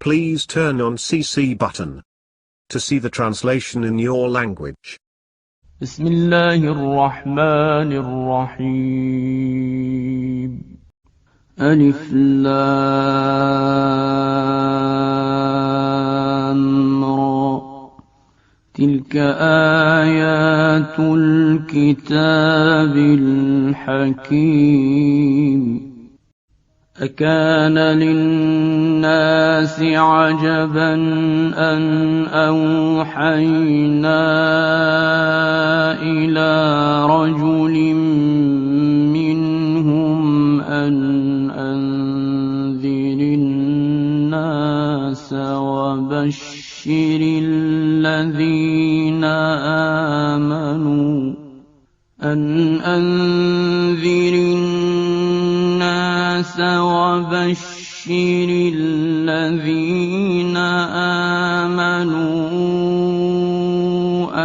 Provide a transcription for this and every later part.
Please turn on CC button to see the translation in your language. بسم الله الرحمن الرحيم. ألف لام را. تلك آيات الكتاب الحكيم. أكان للناس عجبا أن أوحينا إلى رجل منهم أن أنذر الناس وبشر الذين آمنوا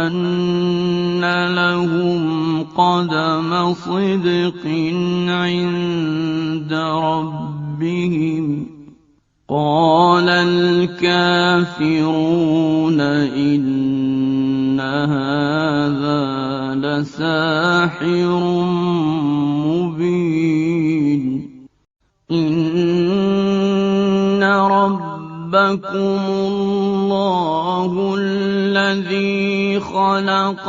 أن لهم قدم صدق عند ربهم. قال الكافرون إن هذا لساحر مبين. إن ربكم الله الذي خلق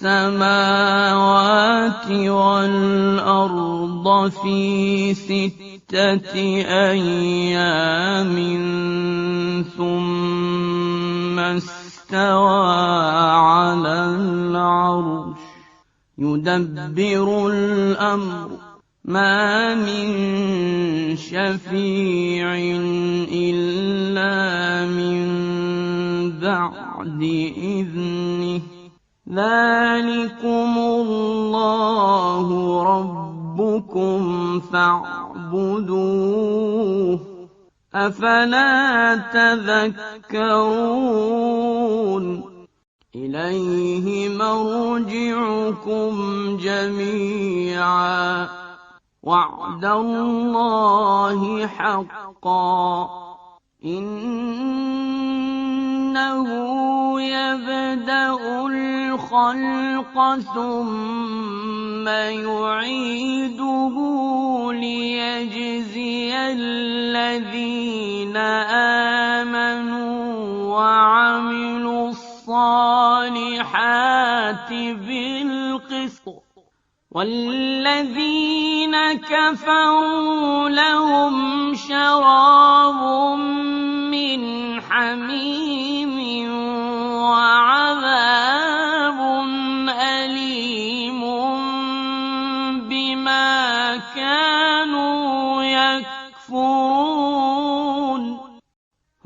السماوات والأرض في 6 أيام ثم استوى على العرش يدبر الأمر ما من شفيع إلا من بعد إذنه. ذلكم الله ربكم فاعبدوه أفلا تذكرون. إليه مرجعكم جميعا وعد الله حقا. إنه يبدأ الخلق ثم يعيده ليجزي الذين آمنوا وعملوا الصالحات بالقسط والذين كفروا لهم شراب من حميم وعذاب أليم بما كانوا يكفرون.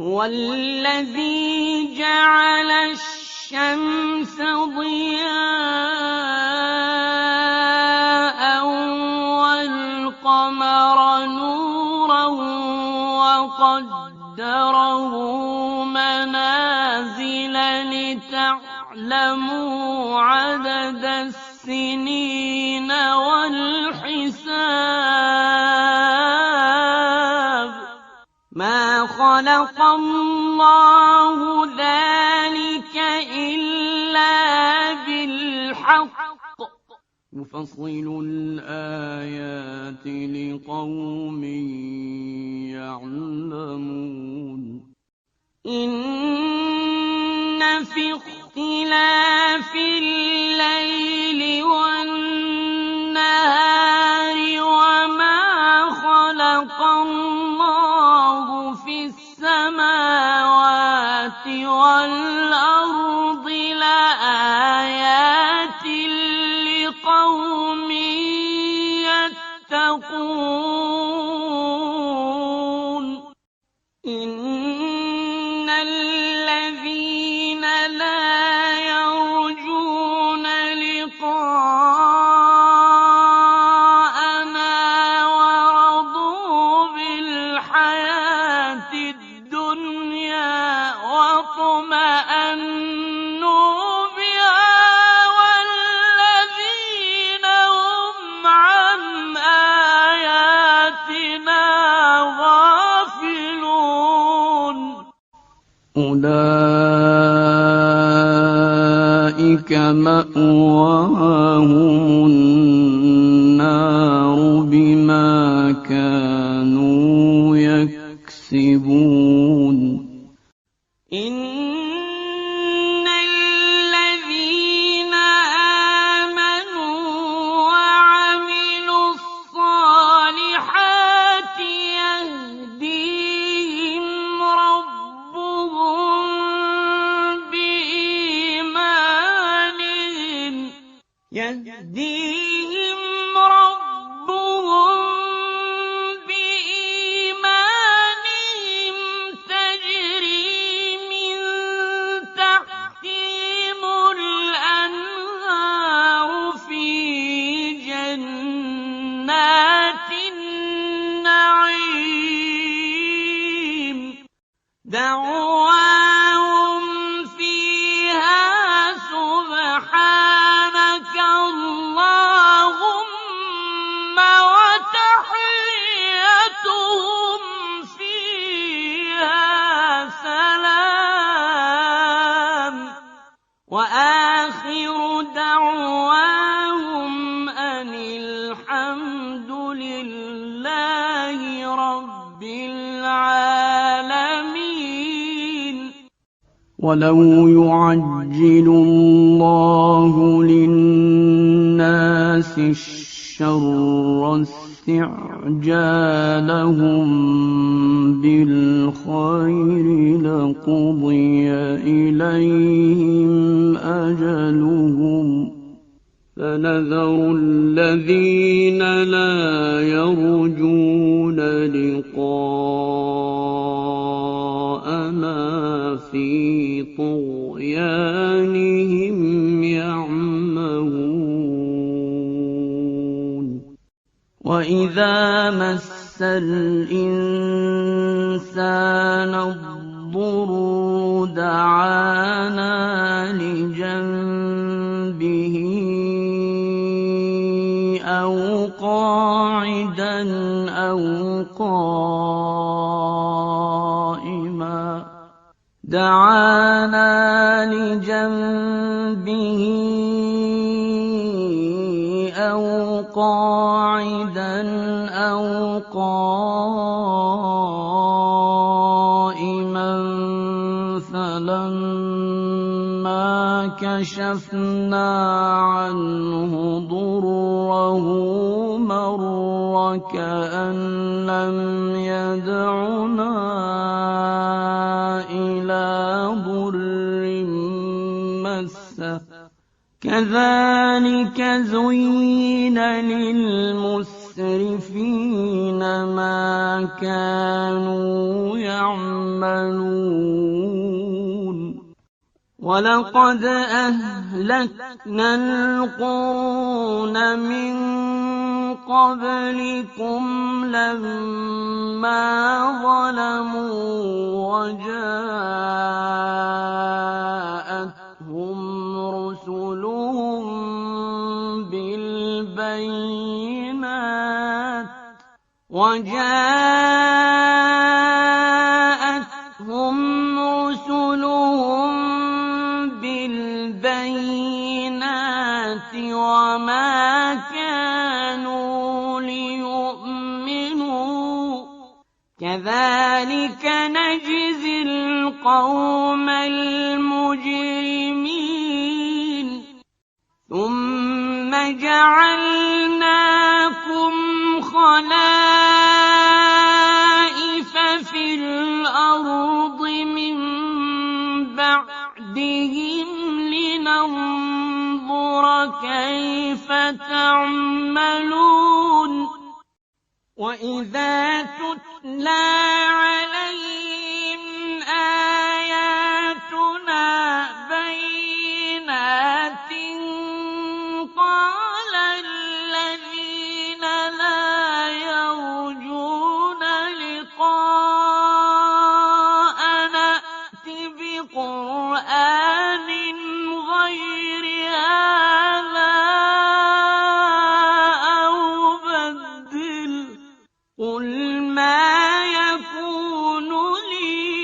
هو الذي جعل الشمس ضياء والقمر نورا وقدره منازل لتعلموا عدد السنين والحساب. ما خلق الله ذلك إلا بالحق يفصل الآيات لقوم يعلمون. إن في اختلاف الليل والنهار وما خلق الله في السماوات والأرض لآيات لقوم يتقون. إن الذين لا يرجون لقاءنا ورضوا بالحياة الدنيا واطمأنوا بها والذين هم عن آياتنا أولئك مأواهم النار بما كانوا يكسبون إن الذين آمنوا وعملوا الصالحات يهديهم ربهم بإيمانهم تجري من تحتهم الأنهار في جنات النعيم دعواهم فيها سبحانك اللهم وتحيتهم فيها سلام وآخر دعواهم أن الحمد لله رب العالمين. ولو يعجل الله للناس الشر استعجالهم بالخير لقضي إليهم أجلهم فنذر الذين لا يرجون لقاءنا في طغيانهم يعمهون وإذا مس الإنسان الضر دعانا لجنبه أو قاعدا أو قائما فلما كشفنا عنه ضره مر كأن لم يدعنا إلى ضر مسه كذلك زين للمسرفين ما كانوا يعملون ولقد أهلكنا القرون من قبلكم لما ظلموا وجاءتهم رسلهم بالبينات وما كانوا ليؤمنوا كذلك نجزي القوم المجرمين ثم جعلناكم خلائف في الأرض من بعدهم لننظر كيف تعملون وإذا تتلى عليهم آياتنا بينات قال الذين لا يرجون لقاءنا ائت بقرآن غير هذا أو بدل قل ما يكون لي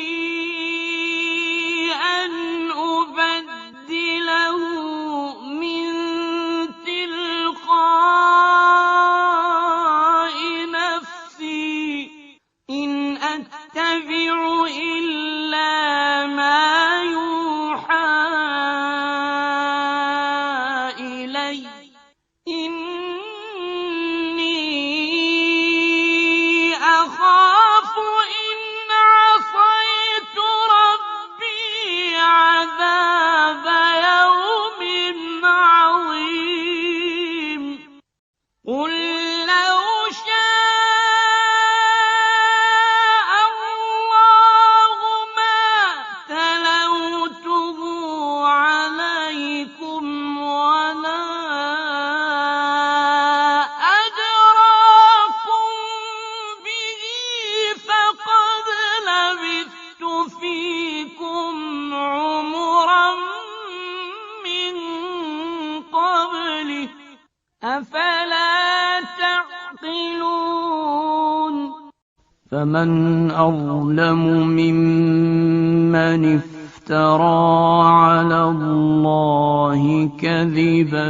فمن أظلم ممن افترى على الله كذبا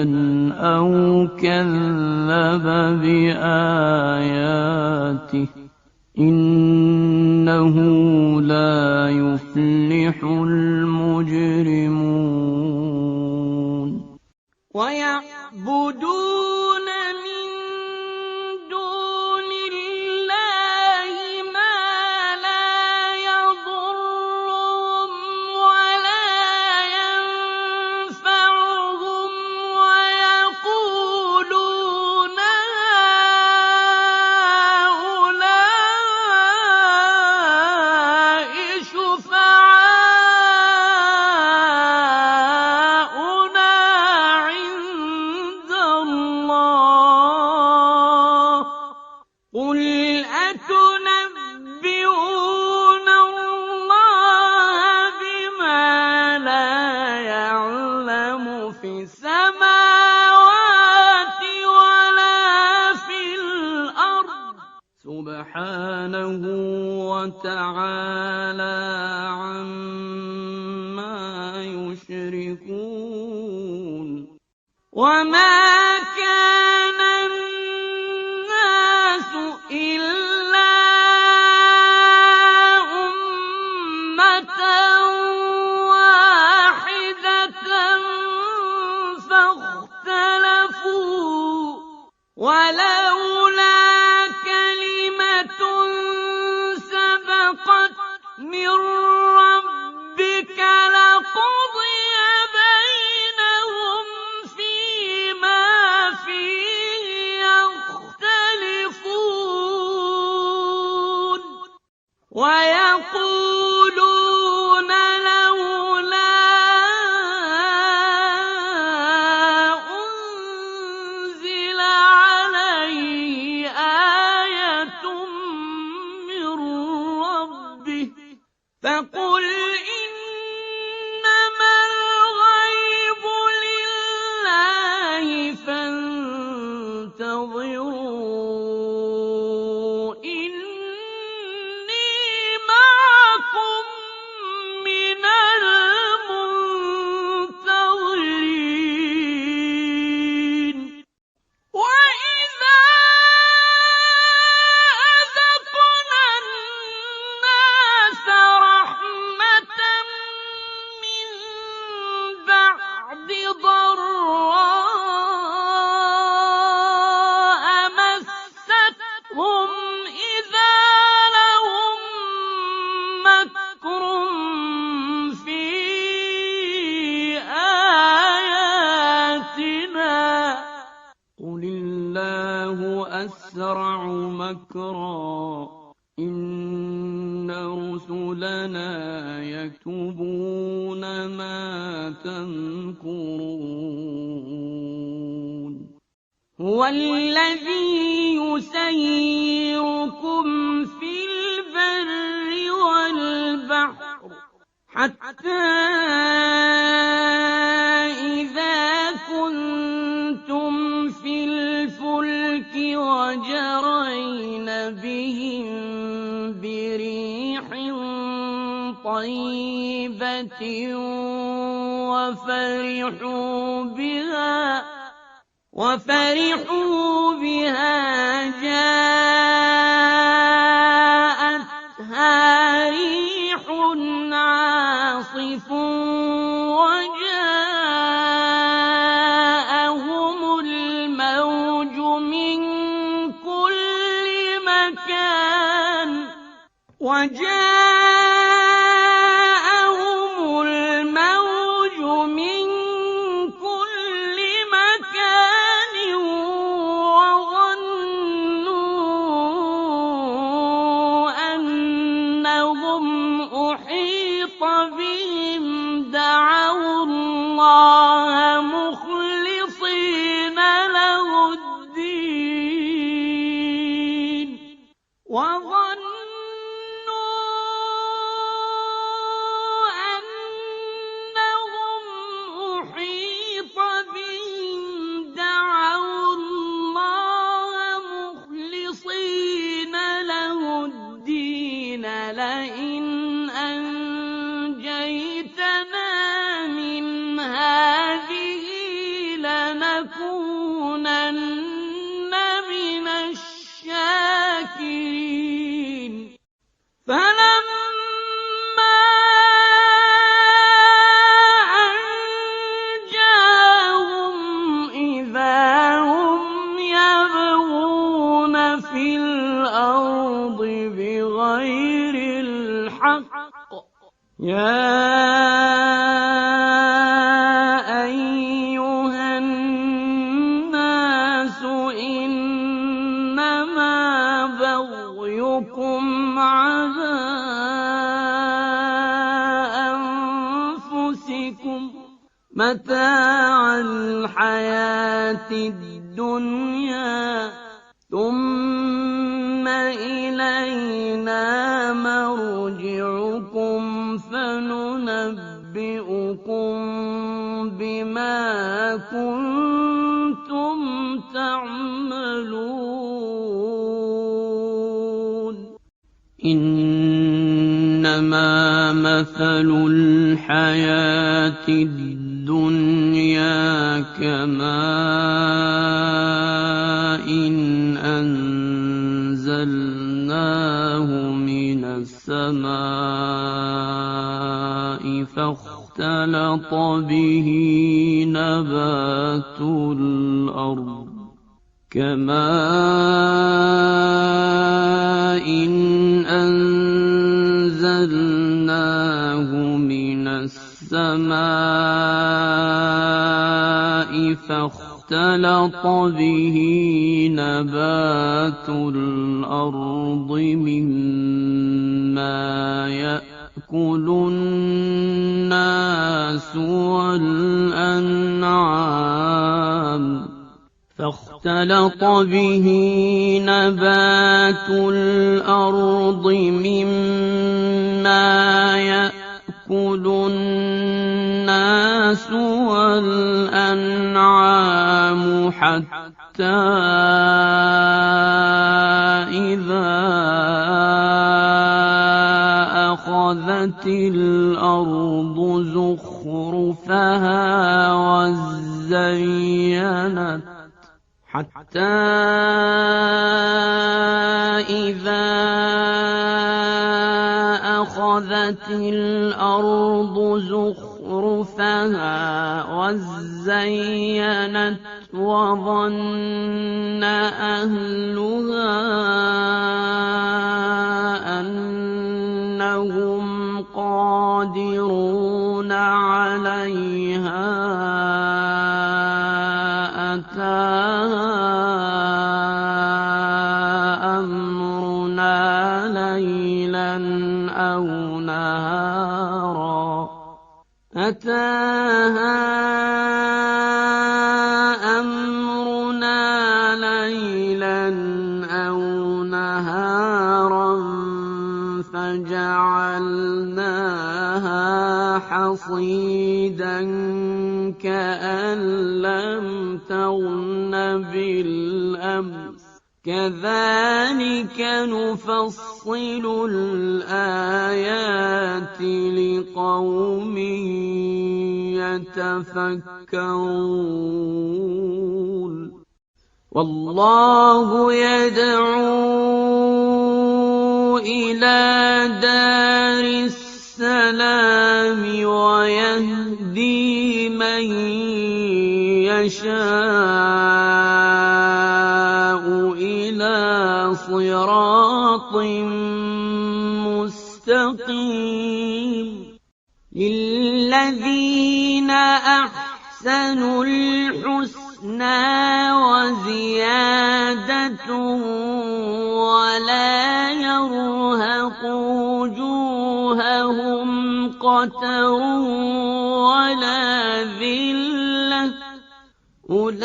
أو كذب بآياته إنه لا يفلح المجرمون ويعبدون من دون الله ما لا يضرهم ولا ينفعهم ويقولون هؤلاء شفعاؤنا عند الله قل أتنبئون الله بما لا يعلم في السماوات ولا في الأرض سبحانه وتعالى عما يشركون وما كان الناس إلا أمة واحدة فاختلفوا ولولا كلمة سبقت من ربك لقضي بينهم فيما فيه يختلفون ويقولون لولا أنزل عليه آية من ربه فقل إنما الغيب لله فانتظروا إني معكم من المنتظرين وإذا أذقنا الناس رحمة من بعد ضراء مستهم إذا لهم مكر في آياتنا قل الله أسرع مكرا إن رسلنا يكتبون ما تمكرون هو الذي يسيركم في البر والبحر حتى إذا كنتم في الفلك وجرين بهم بريح طيبة وفرحوا بها جاءتها ريح عاصف وجاءهم الموج من كل مكان وظنوا أنهم أحيط بهم دعوا الله مخلصين له الدين يَا أَيُّهَا النَّاسُ إِنَّمَا بَغْيُكُمْ عَلَىٰ أَنفُسِكُم ۖ مَّتَاعَ الْحَيَاةِ الدُّنْيَا ۖ ثُمَّ إِلَيْنَا مَرْجِعُكُمْ فَنُنَبِّئُكُم بِمَا كُنتُمْ تَعْمَلُونَ إِنَّمَا مَثَلُ الْحَيَاةِ الدُّنْيَا كَمَاءٍ أَنزَلْنَاهُ مِنَ السَّمَاءِ فَاخْتَلَطَ بِهِ نَبَاتُ الْأَرْضِ كَمَاءٍ أَنزَلْنَاهُ مِنَ السَّمَاءِ فَاخْتَلَطَ بِهِ نَبَاتُ الْأَرْضِ مِمَّا يَأْكُلُ النَّاسُ وَالْأَنْعَامُ فاختلط به نبات الأرض مما يأكل الناس والأنعام حتى إذا أخذت الأرض زخرفها وزينت وظن أهلها أنهم قادرون عليها أتاها أمرنا ليلا أو نهارا فجعلناها حصيدا كأن لم تغن بالأمس كذلك نفصل الآيات لقوم يتفكرون والله يدعو إلى دار السلام ويهدي من يشاء إلى صراط مستقيم للذين أحسنوا الحسنى وزيادة ولا يرهق وجوههم قتر ولا ذلة أولئك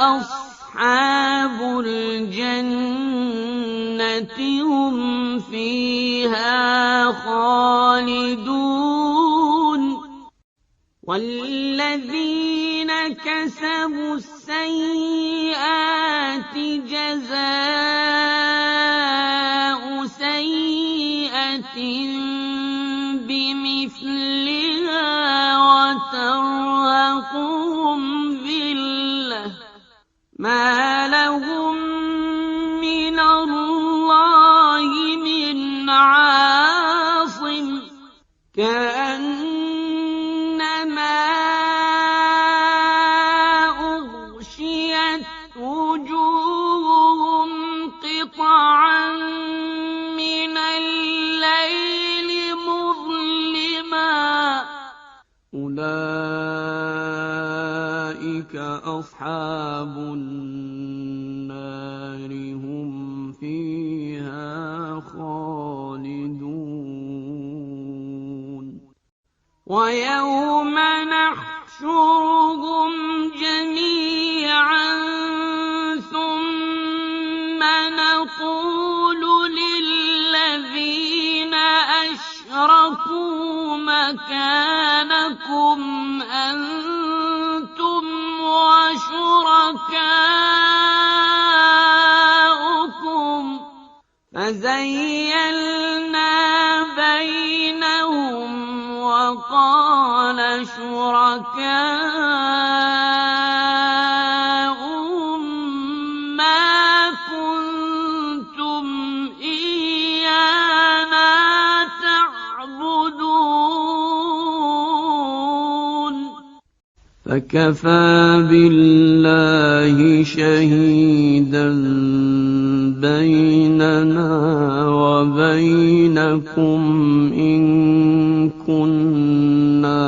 أصحاب الجنة هم فيها خالدون والذين كسبوا السيئات جزاء سيئة بمثلها وترهقهم ذلة ما لهم من الله من عاصم كأنما أغشيت وجوههم قطعا من أصحاب النار هم فيها خالدون ويوم نحشرهم جميعا ثم نقول للذين أشركوا مكانكم أنتم وشركاؤكم فزيلنا بينهم وقال شركاؤهم ما كنتم إيانا تعبدون فكفى بالله شهيدا بيننا وبينكم إن كنا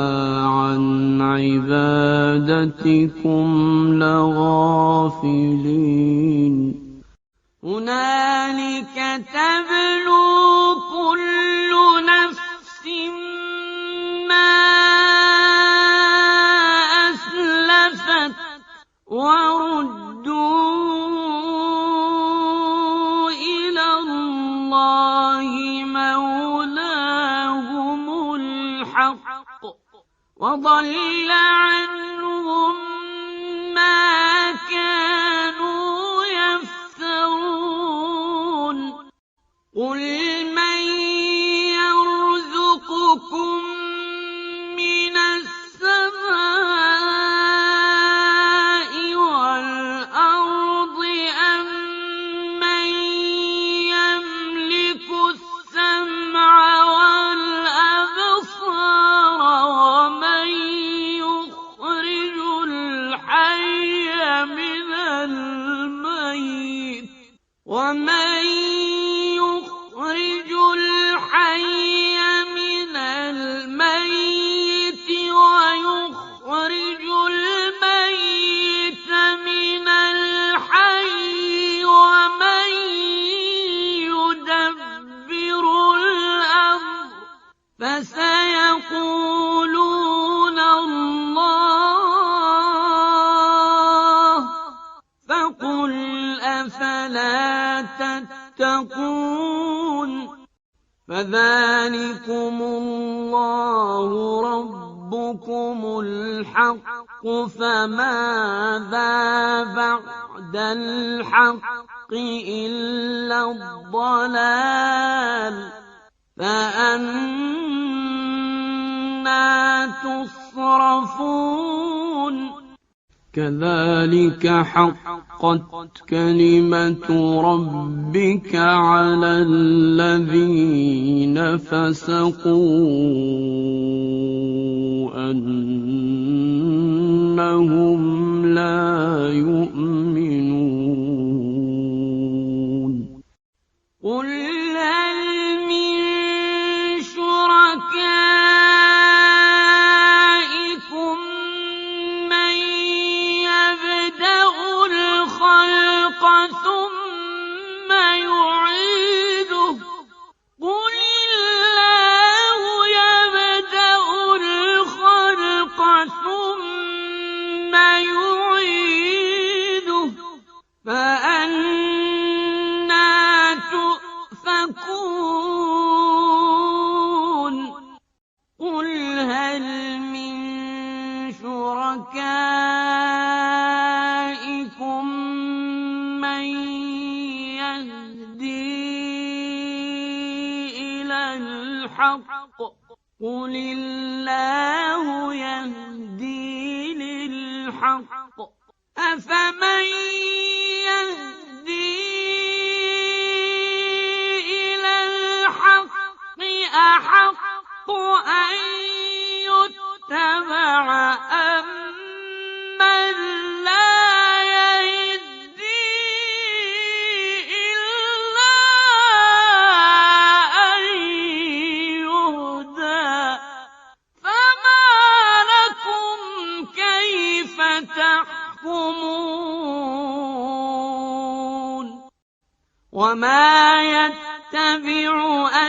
عن عبادتكم لغافلين هنالك تبلو كل نفس ما أسلفت وردوا إلى الله مولاهم الحق وضل عنهم ما كانوا يفترون قل من يرزقكم من السماء والأرض أم من يملك السمع والأبصار ومن يخرج الحي من الميت ويخرج الميت من الحي ومن يدبر الأمر فسيقولون الله فقل أفلا تتقون فذلكم الله ربكم الحق فماذا بعد الحق إلا الضلال فأنى تصرفون كذلك حقت كلمة ربك على الذين فسقوا أنهم لا يؤمنون قل هل من شركائكم من يبدأ الخلق ثم يعيده قل الله يبدأ الخلق ثم يعيده فأنى تؤفكون قل هل من شركائكم من يهدي إلى الحق قل الله يهدي للحق أفمن يهدي إلى الحق أحق أن يتبع أمن لا يهدي إلا أن يهدى فما لكم كيف تحكمون وما يتبع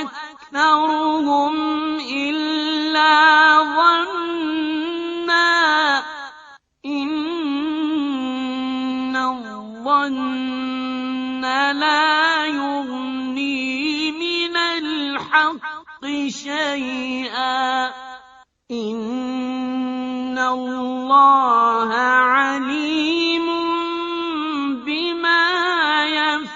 أكثرهم إلا ظنا إن الظن لا يغني من الحق شيئا إن الله عليم بما يفعلون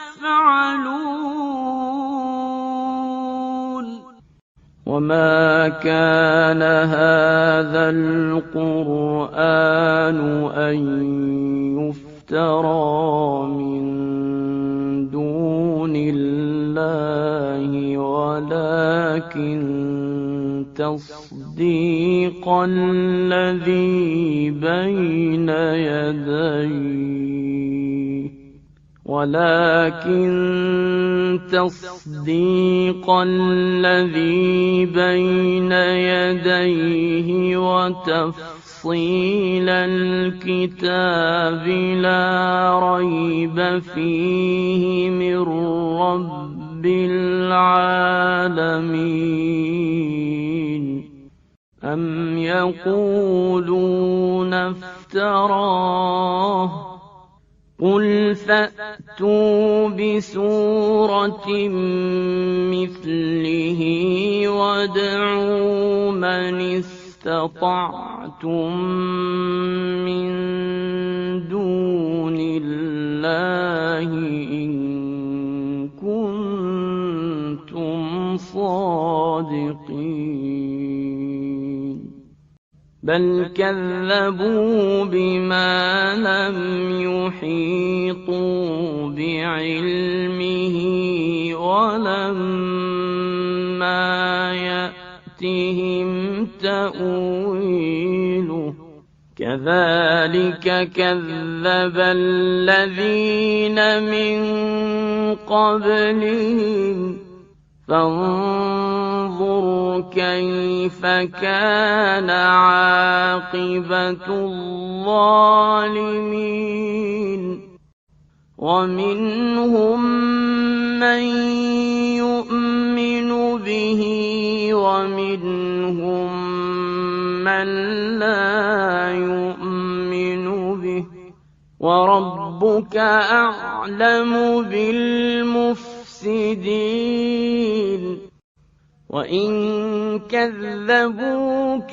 وما كان هذا القرآن أن يفترى من دون الله ولكن تصديق الذي بين يديه وتفصيل الكتاب لا ريب فيه من رب العالمين أم يقولون افتراه قل فأتوا بسورة مثله وادعوا من استطعتم من دون الله إن كنتم صادقين بل كذبوا بما لم يحيطوا بعلمه ولما يأتهم تأويله كذلك كذب الذين من قبلهم فانظر كيف كان عاقبة الظالمين ومنهم من يؤمن به ومنهم من لا يؤمن به وربك أعلم بالمفسدين وإن كذبوك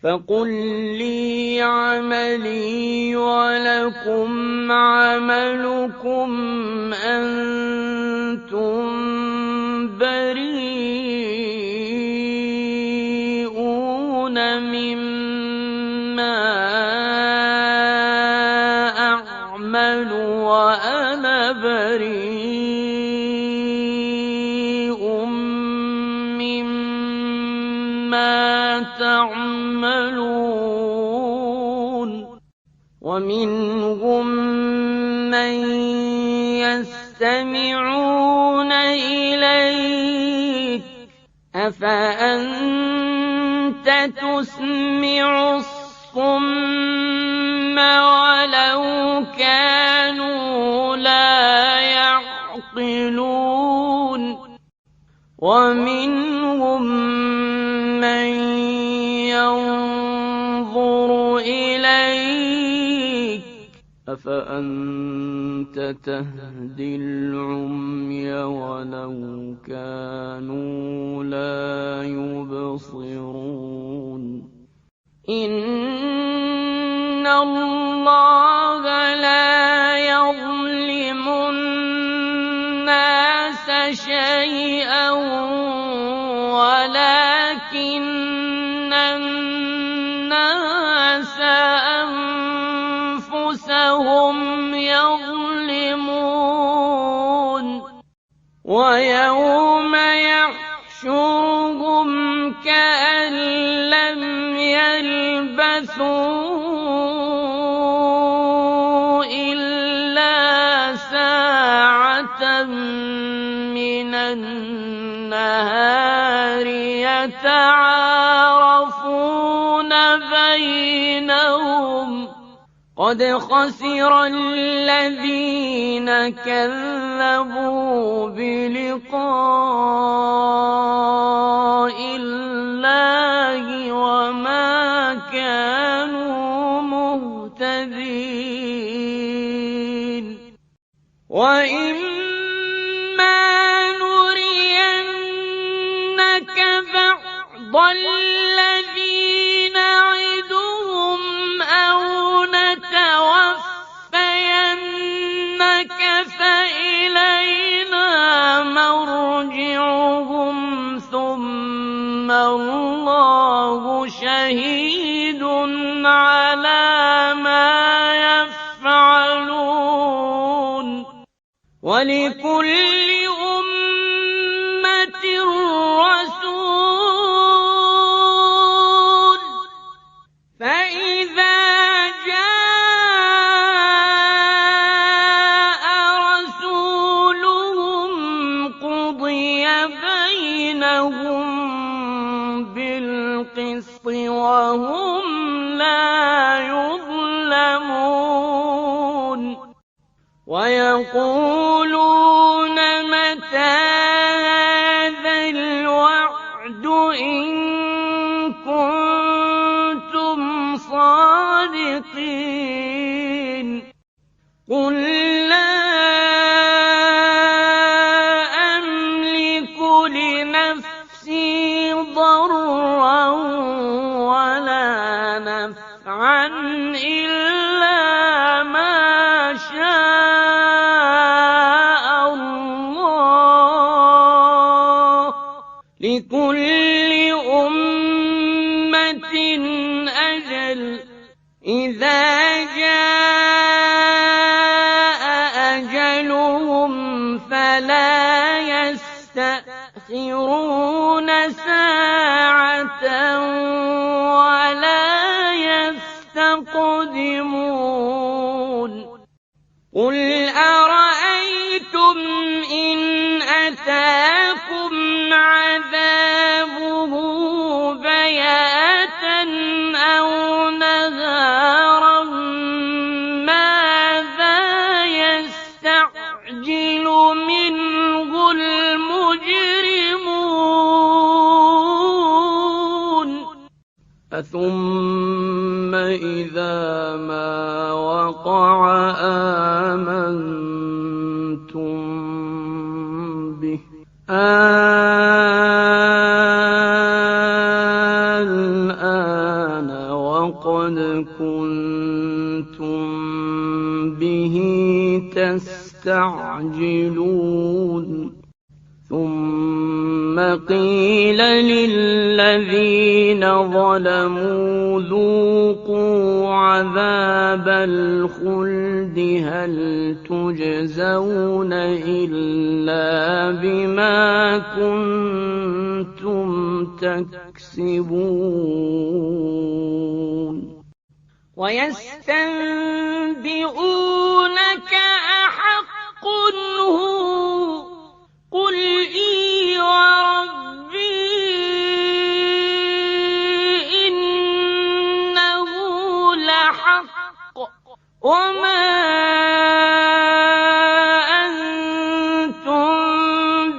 فقل لي عملي ولكم عملكم أنتم بريئون مما أعمل وأنا بريء مما تعملون ومنهم من يستمعون إليك أفأنت تسمع الصم ولو كانوا لا يعقلون ومنهم من ينظر إليك أفأنت تهدي العمي ولو كانوا لا يبصرون إن الله لا يظلم الناس شيئا ولكن الناس أنفسهم يظلمون ويوم يحشرهم كأن لم يلبثوا إلا ساعة من النهار يتعارفون بينهم قد خسر الذين كذبوا بلقاء الله وما كانوا مهتدين وإما نرينك بعض الذي نعدهم أو نتوفينك فإلينا مرجعهم ثم الله شهيد على ما يفعلون ولكل أمة رسول فإذا جاء رسولهم قضي بينهم بالقسط وهم لا يظلمون ويقولون متى هذا الوعد إن كنتم صادقين قل لا أملك لنفسي ضرا ولا نفعا إلا ما شاء الله لكل أمة أجل إذا جاء أجلهم فلا يستأخرون ساعة ولا يستقدمون قل أرأيتم إن أتاكم عذابه بياتا أو نهارا ماذا يستعجل منه المجرمون ثم إذا ما وقع آمنتم به الآن وقد كنتم به تستعجلون ثم قيل للذين ظلموا ذوقوا عذاب الخلد هل تجزون إلا بما كنتم تكسبون ويستنبئونك أحق هو قل إي وربي إنه لحق وما أنتم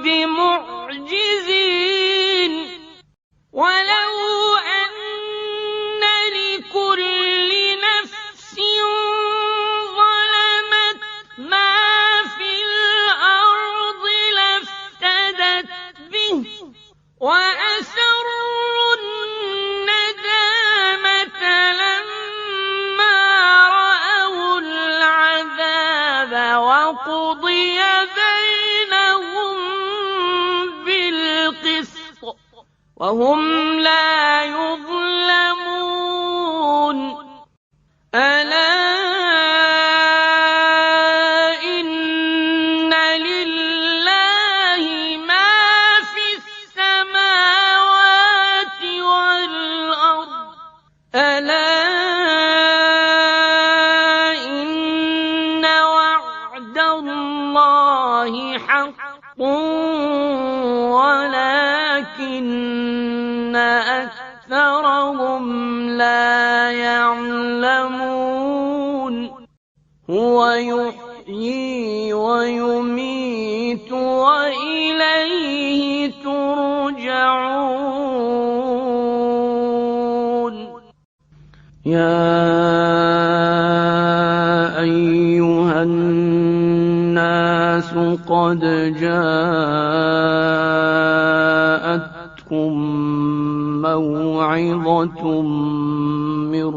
بمعجزين ولو أن لكل نفس ظلمت ما في الأرض لافتدت به وأسروا الندامة لما رأوا العذاب وقضي بينهم بالقسط وهم لا يظلمون ألا إن لله ما في السماوات والأرض ألا إن وعد الله حق ولكن أكثرهم لا يعلمون هو يحيي ويميت وإليه ترجعون يا أيها الناس قد جاءتكم موعظة من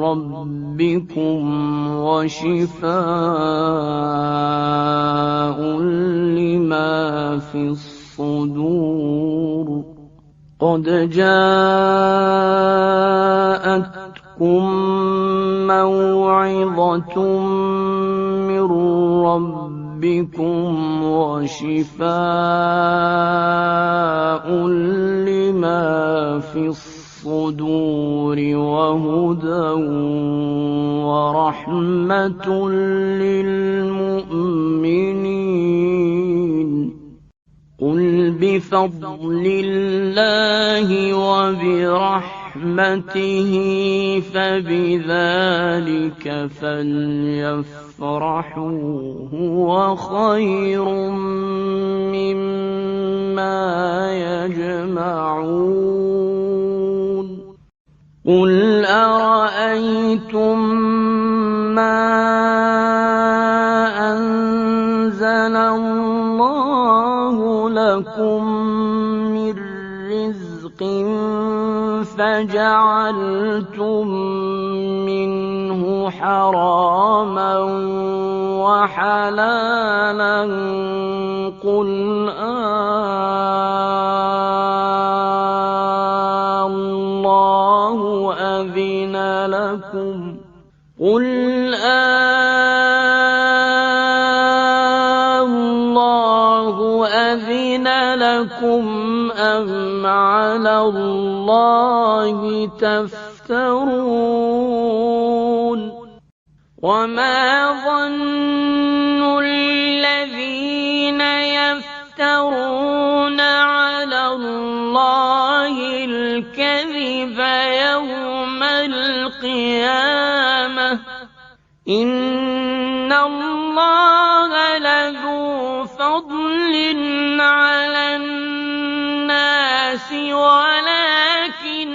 ربكم وشفاء لما في الصدور قد جاءتكم موعظة من ربكم وشفاء لما في الصدور وهدى ورحمة للمؤمنين قل بفضل الله وبرحمته فبذلك فليفرحوا هو خير مما يجمعون قل أرأيتم ما أنزل الله لكم من رزق فجعلتم منه حراما وحلالا قل الله أذن لكم قل الله أذن لكم أم على الله تفترون وما ظن الذين يفترون على الله الكذب يوم القيامة إن الله لذو فضل على الناس ولكن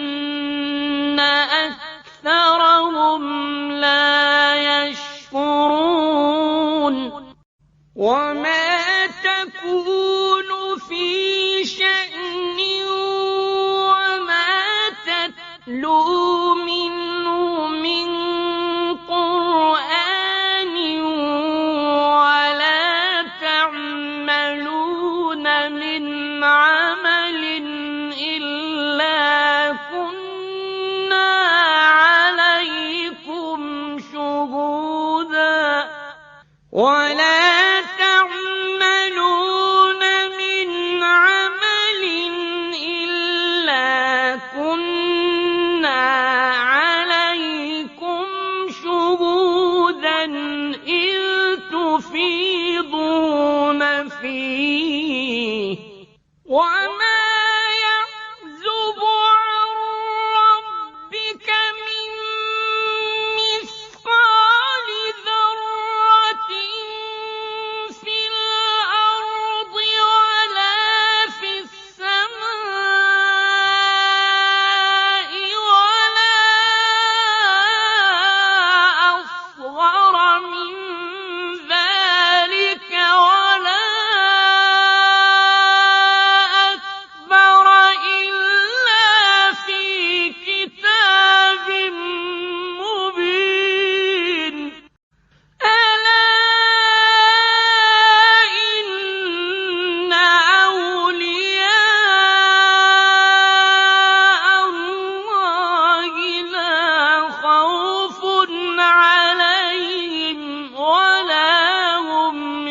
أكثرهم لا يشكرون وما تكون في شأن وما تتلو منه من قرآن ولا تعملون من عمل إلا كنا عليكم شهودا ولا تعملون من عمل إلا كنا عليكم شهودا إذ تفيضون فيه وما يعزب عن ربك من مثقال ذرة في الأرض ولا في السماء ولا أصغر من ذلك ولا أكبر إلا في كتاب مبين ألا إن أولياء الله لا خوف عليهم ولا هم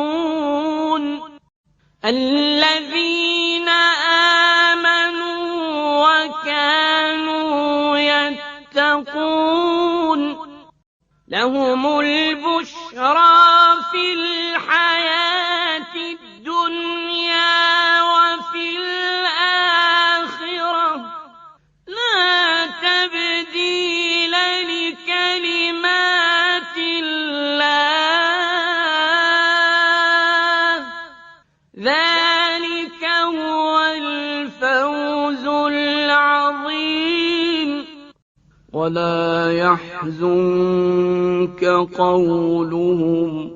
يحزنون الذين آمنوا وكانوا يتقون لهم البشرى في الحياة الدنيا وفي الآخرة لا تبديل لكلمات ولا يحزنك قولهم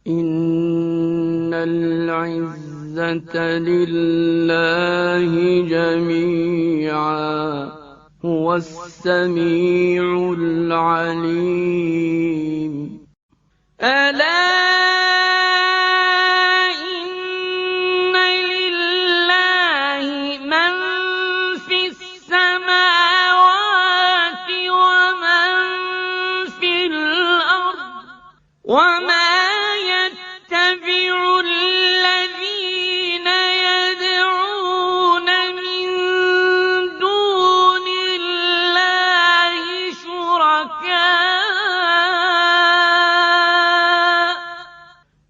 إن العزة لله جميعا هو السميع العليم ألا إن لله من في السماوات ومن في الأرض وما يتبع الذين يدعون من دون الله شركاء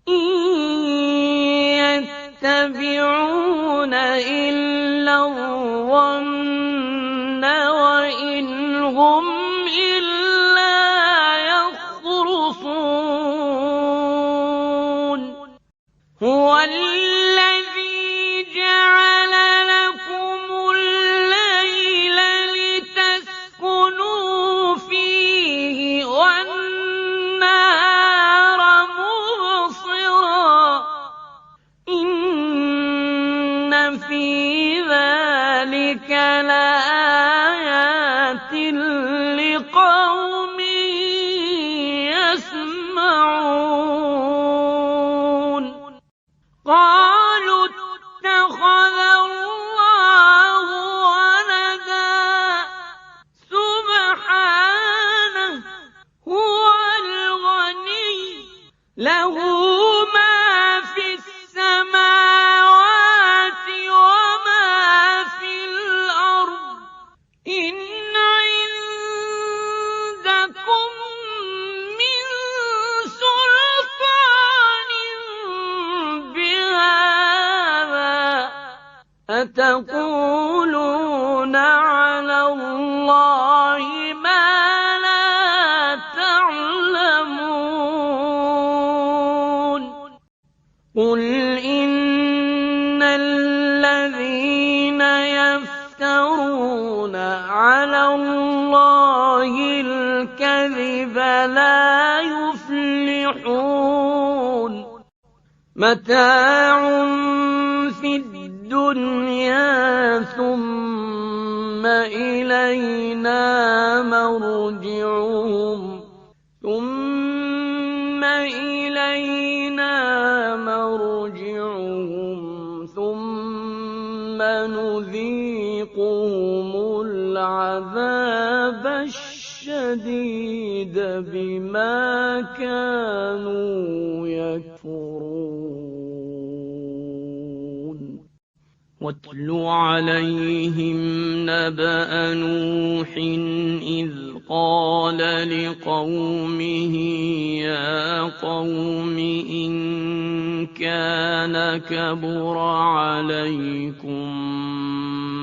إن يتبعون إلا الظن وإن هم إلا يخرصون هو الذي جعل لكم الليل لتسكنوا فيه والنهار مبصرا إن في ذلك لآيات لقوم يسمعون قالوا اتخذ الله ولدا سبحانه هو الغني له ما في السماوات وما في الأرض إن عندكم من سلطان بهذا أتقولون على الله ما لا تعلمون قل إن الذين يفترون على الله الكذب لا يفلحون متاع في الدنيا ثم إلينا مرجعهم ثم نذيقهم العذاب الشديد بما كانوا يكفرون واتل عليهم نبأ نوح إذ قال لقومه يا قوم إن كان كبر عليكم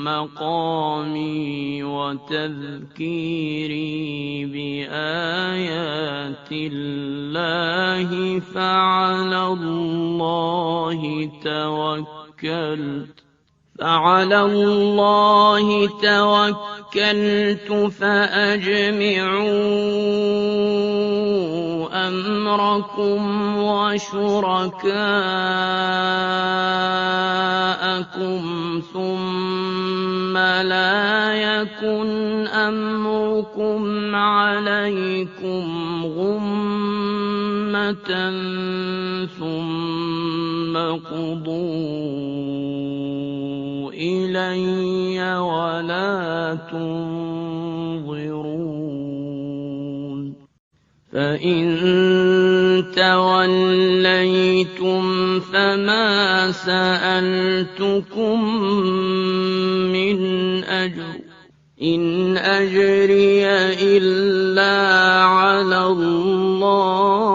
مقامي وتذكيري بآيات الله فعلى الله توكلت فأجمعوا أمركم وشركاءكم ثم لا يكن أمركم عليكم غمة ثم قضوا إلي ولا تنظرون فإن توليتم فما سألتكم من أجر إن أجري إلا على الله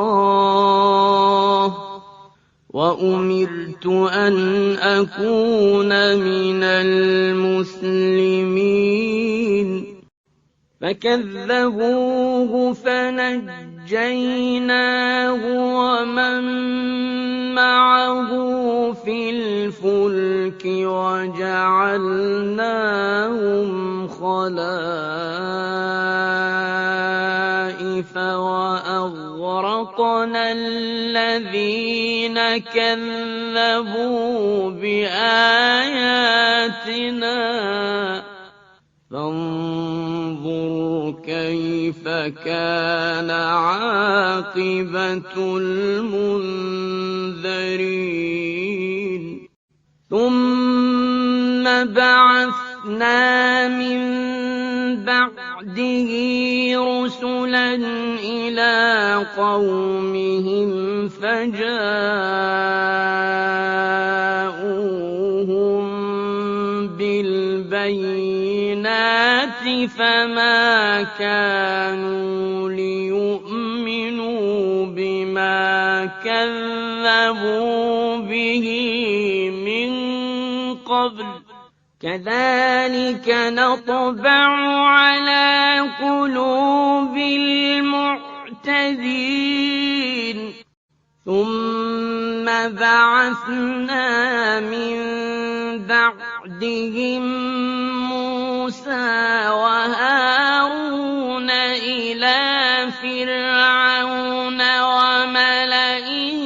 وأمرت أن أكون من المسلمين فكذبوه فنجيناه ومن معه في الفلك وجعلناهم خلائف كيف وأغرقنا الذين كذبوا بآياتنا فانظر كيف كان عاقبة المنذرين ثم بعثنا من بعده رسلا إلى قومهم فجاءوهم بالبينات فما كانوا ليؤمنوا بما كذبوا به من قبل كذلك نطبع على قلوب المعتدين ثم بعثنا من بعدهم موسى وهارون إلى فرعون وملئه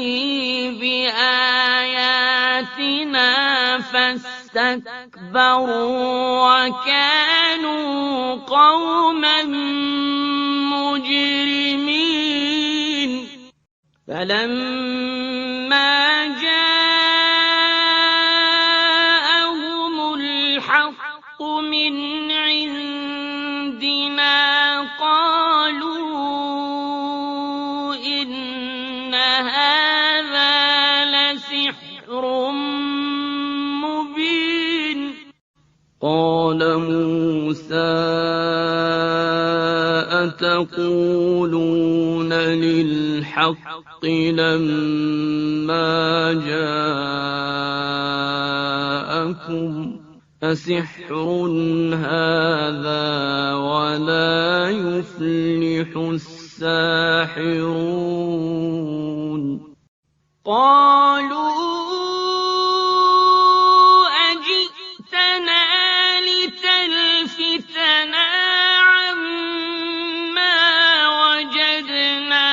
بآياتنا فاستكبروا وكانوا قوما مجرمين فلما جاءهم الحق من عندنا قالوا إن هذا لسحر مبين قال موسى أتقولون للحق لما جاءكم أسحر هذا ولا يفلح الساحرون قالوا أجئتنا لتلفتنا عما وجدنا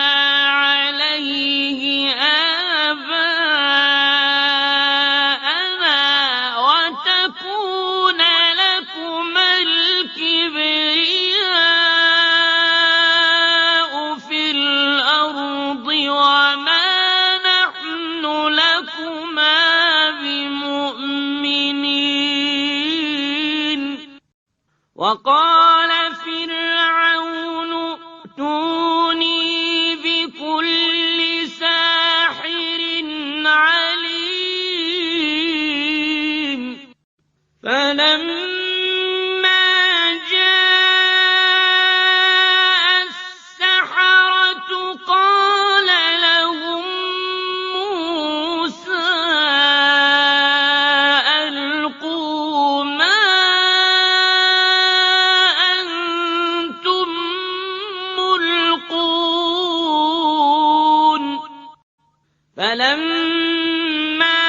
عليه آباءنا وتكون لكما الكبرياء في الأرض وما نحن لكما بمؤمنين وقال فرعون ائتوني بكل ساحر عليم فلما جاء السحرة قال لهم موسى ألقوا ما أنتم ملقون فلما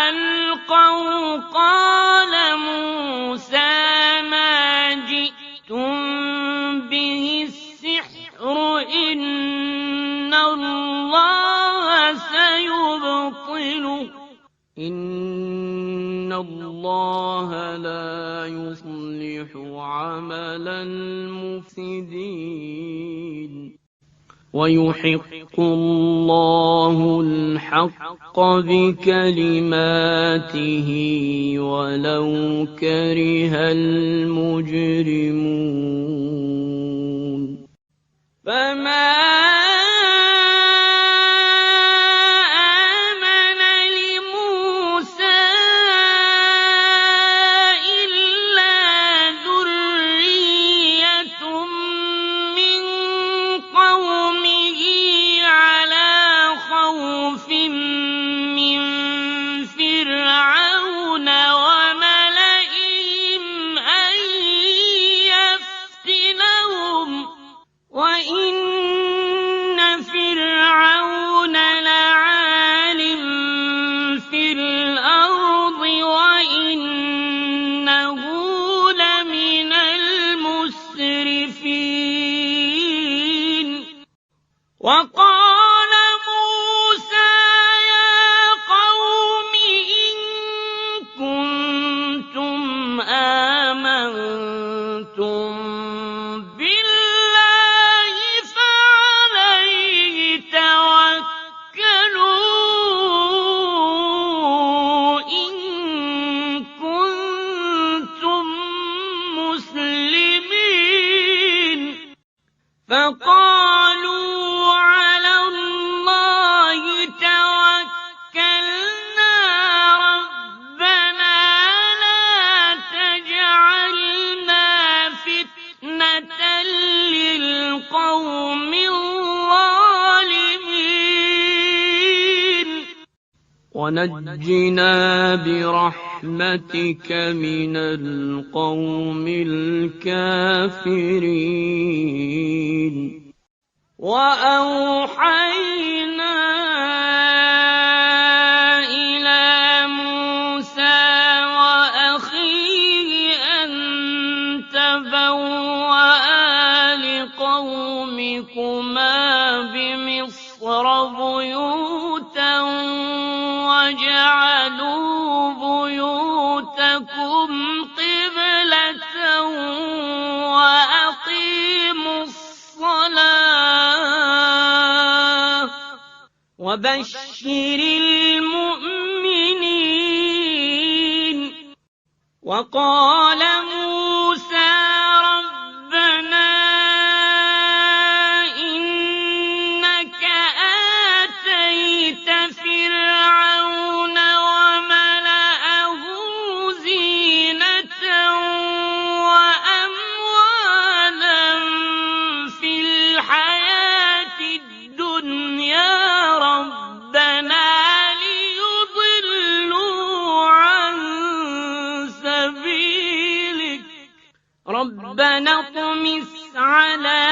ألقوا قال موسى ما جئتم به السحر إن الله سيبطله إن الله لا يصلح عمل المفسدين ويحق الله الحق بكلماته ولو كره المجرمون فما آمن لموسى إلا ذرية من قومه على خوف من فرعون وملئهم أن يفتنهم وإن وقال موسى يا قوم إن كنتم آمنتم بالله فعليه توكلوا إن كنتم مسلمين فقالوا على الله توكلنا ربنا لا تجعلنا فتنة للقوم الظالمين ونجنا برحمتك من القوم الكافرين وأوحينا إلى موسى وأخيه أن تبوأ لقومكما بمصر بيوتا وجعلوا بيوتكم قبلة وأقيموا الصلاة وبشر المؤمنين وقال موسى ربنا إنك آتيت فرعون وملأه زينة وأموالا في الحياة الدنيا ربنا ليضلوا عن سبيلك ربنا اطمس على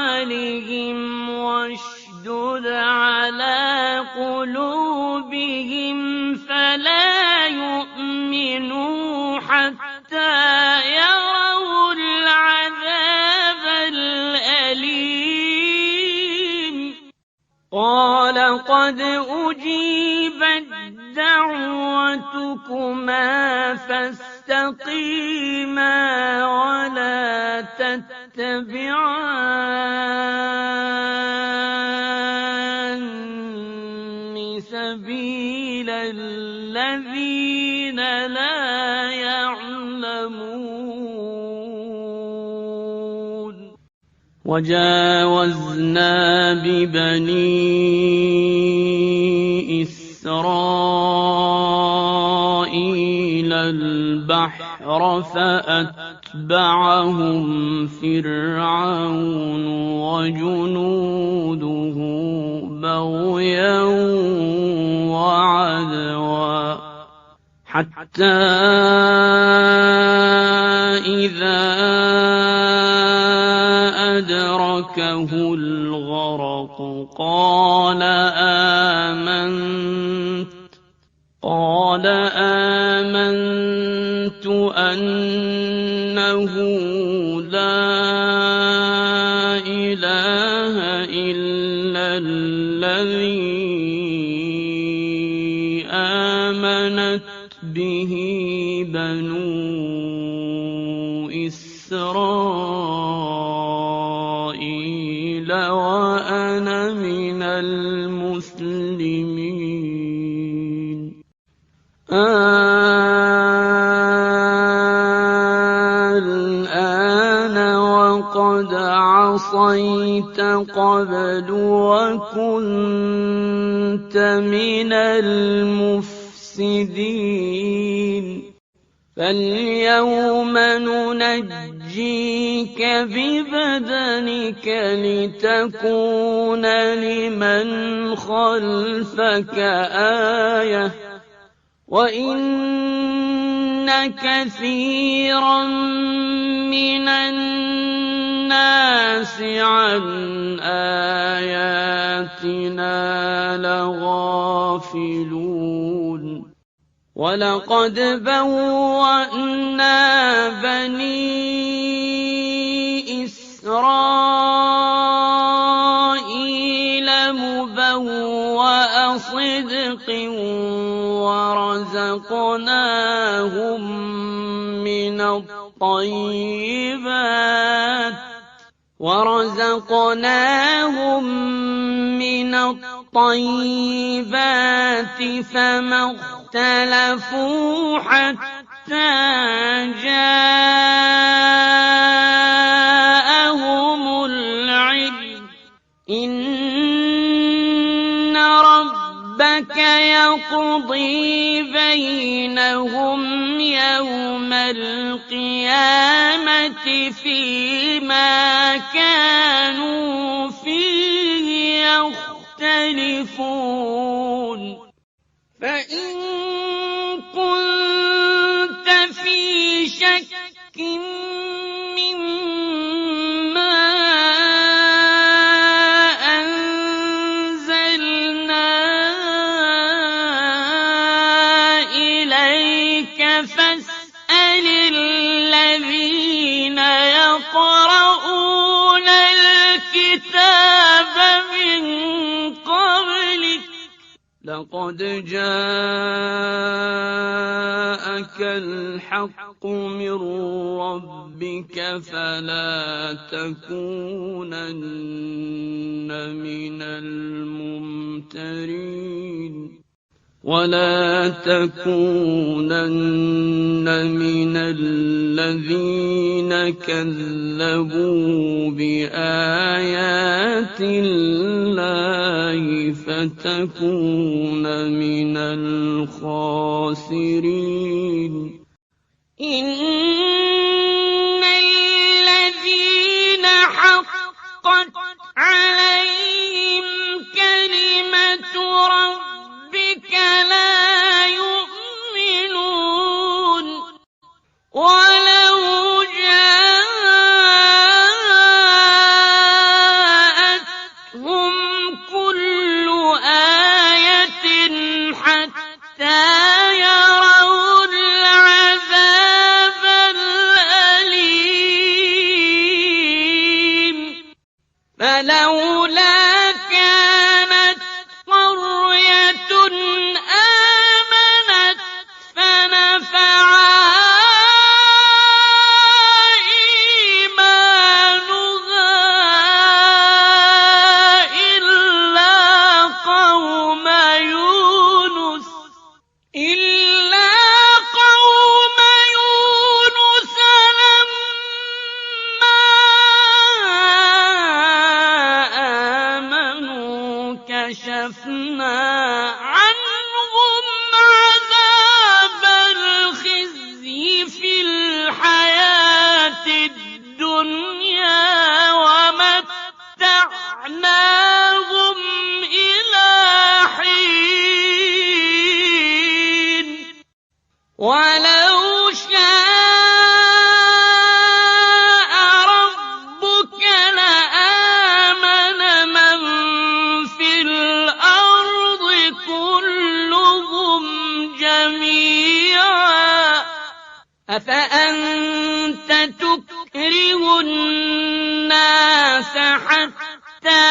أموالهم واشدد على قلوبهم فلا يؤمنوا حتى يروا العذاب الأليم قال قد أجيبت دعوتكما فاستقيما ولا تتبعان سبيل الذين لا يعلمون وجاوزنا ببني إسرائيل البحر فأتبعهم فرعون وجنوده بغيا وعدوا حتى إذا أدركه الغرق قال آمنت أنه لا إله إلا الذي آمنت به بنو إسرائيل وأنا من المسلمين الآن وقد عصيت قبل وكنت من المفسدين فاليوم ننجيك ببدنك لتكون لمن خلفك آية وإن كثيرا من الناس عن آياتنا لغافلون ولقد بوأنا بني إسرائيل إسرائيل مبوأ صدق ورزقناهم من الطيبات فما اختلفوا حتى جاءهم العلم إن ربك يقضي بينهم يوم القيامة فيما كانوا فيه يختلفون فإن كنت في شك مما أنزلنا إليك فاسأل الذين يقرؤون الكتاب من قبلك لقد جاءك الحق من ربك فلا تكونن من الممترين ولا تكونن من الذين كذبوا بآيات الله فتكون من الخاسرين إن الذين حقت عليهم كلمة ربك لا يؤمنون ولو جاءتهم كل آية حتى يروا العذاب الأليم فلولا كانت قرية آمنت فنفعها إيمانها إلا قوم يونس لما آمنوا كشفنا عنهم عذاب الخزي في الحياة الدنيا ومتعناهم إلى حين ولو شاء ربك لآمن من في الأرض كلهم جميعا أفأنت تكره الناس حتى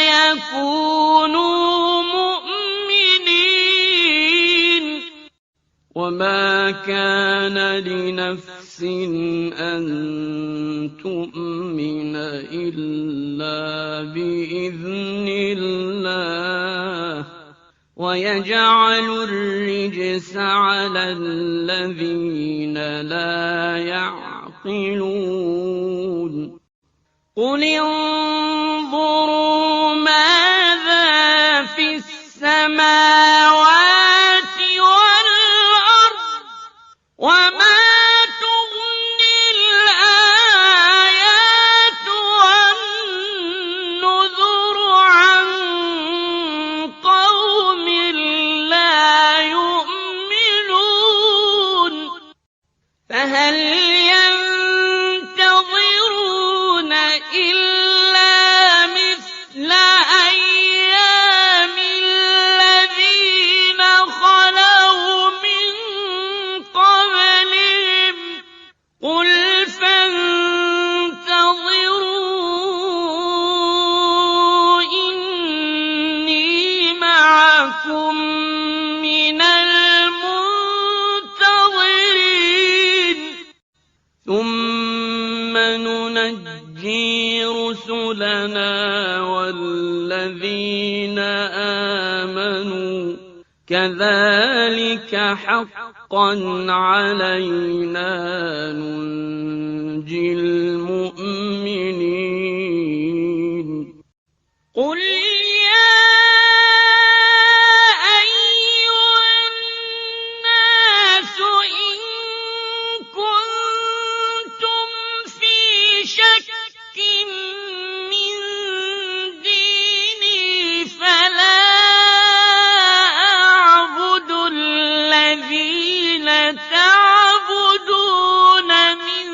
يكونوا مؤمنين وما كان لنفس أن تؤمن إلا بإذن الله ويجعل الرجس على الذين لا يعقلون قل انظروا ماذا في السماوات والأرض وما تغني الآيات والنذر عن قوم لا يؤمنون فهل ينتظرون إلا مثل أيام الذين خلوا من قبلهم قل فانتظروا نُنَجِّي رُسُلَنَا وَالَّذِينَ آمَنُوا كَذَلِكَ حَقًّا عَلَيْنَا نُنْجِي الْمُؤْمِنِينَ قُلْ يَا أَيُّهَا النَّاسُ إِن كُنتُمْ فِي شَكٍّ مِّن دِينِي فَلَا أَعْبُدُ الَّذِينَ تَعْبُدُونَ مِن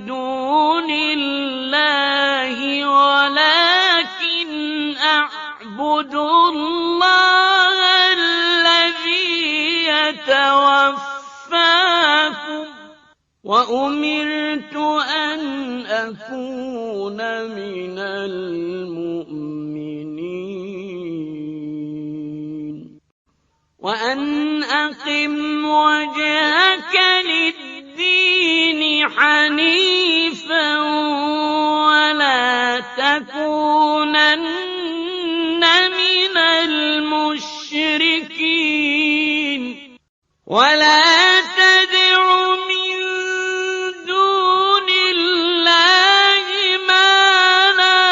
دُونِ اللَّهِ وَلَٰكِنْ أَعْبُدُ اللَّهَ الَّذِي يَتَوَفَّاكُمْ ۖ وَأُمِرْتُ أَنْ أَكُونَ مِنَ الْمُؤْمِنِينَ وَأَنْ أَقِمْ وَجْهَكَ لِلدِّينِ حَنِيفًا وَلَا تَكُونَنَّ مِنَ الْمُشْرِكِينَ وَلَا تَدْعُ مِن دُونِ اللَّهِ مَا لَا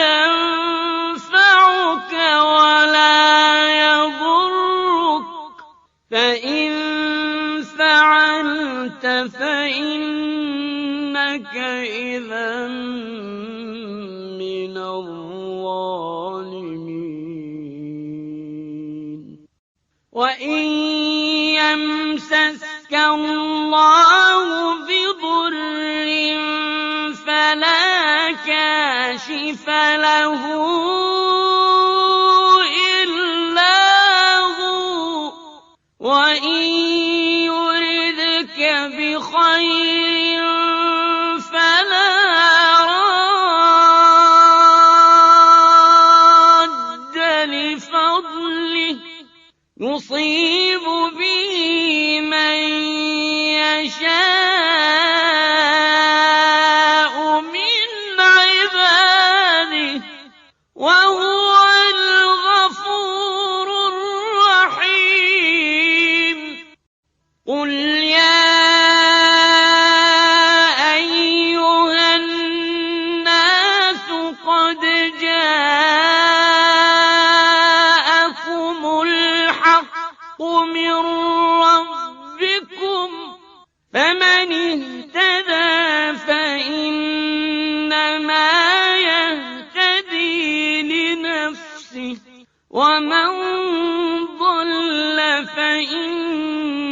يَنفَعُكَ وَلَا يَضُرُّكَ فَإِن فَعَلْتَ فَإِنَّكَ إِذًا مِّنَ الظَّالِمِينَ وَإِن يَمْسَسْكَ اللَّهُ بِضُرٍّ فَلَا كَاشِفَ لَهُ إِلَّا هُوَ وَإِن يُرِدْكَ بِخَيْرٍ فَلَا رَادَّ لِفَضْلِهِ يُصِيبُ بِهِ مَن يَشَاءُ مِنْ عِبَادِهِ وَهُوَ الْغَفُورُ الرَّحِيمُ قُلْ يَا أَيُّهَا النَّاسُ قَدْ جَاءَكُمُ الْحَقُّ مِن رَّبِّكُمْ فَمَنِ اهْتَدَىٰ فَإِنَّمَا يَهْتَدِي لِنَفْسِهِ وَمَن ضَلَّ فَإِنَّمَا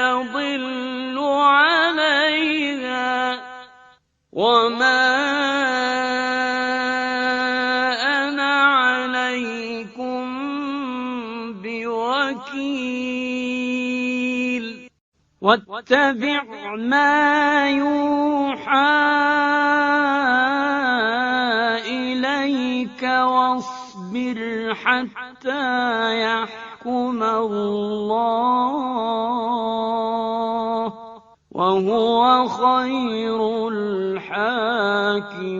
يَضِلُّ عَلَيْهَا وَمَا أَنَا عَلَيْكُم بِوَكِيلٍ وَاتَّبِعْ مَا يُوحَىٰ إِلَيْكَ وَاصْبِرْ حَتَّىٰ يَحْكُمَ اللَّهُ وَهُوَ خَيْرُ الْحَاكِمِينَ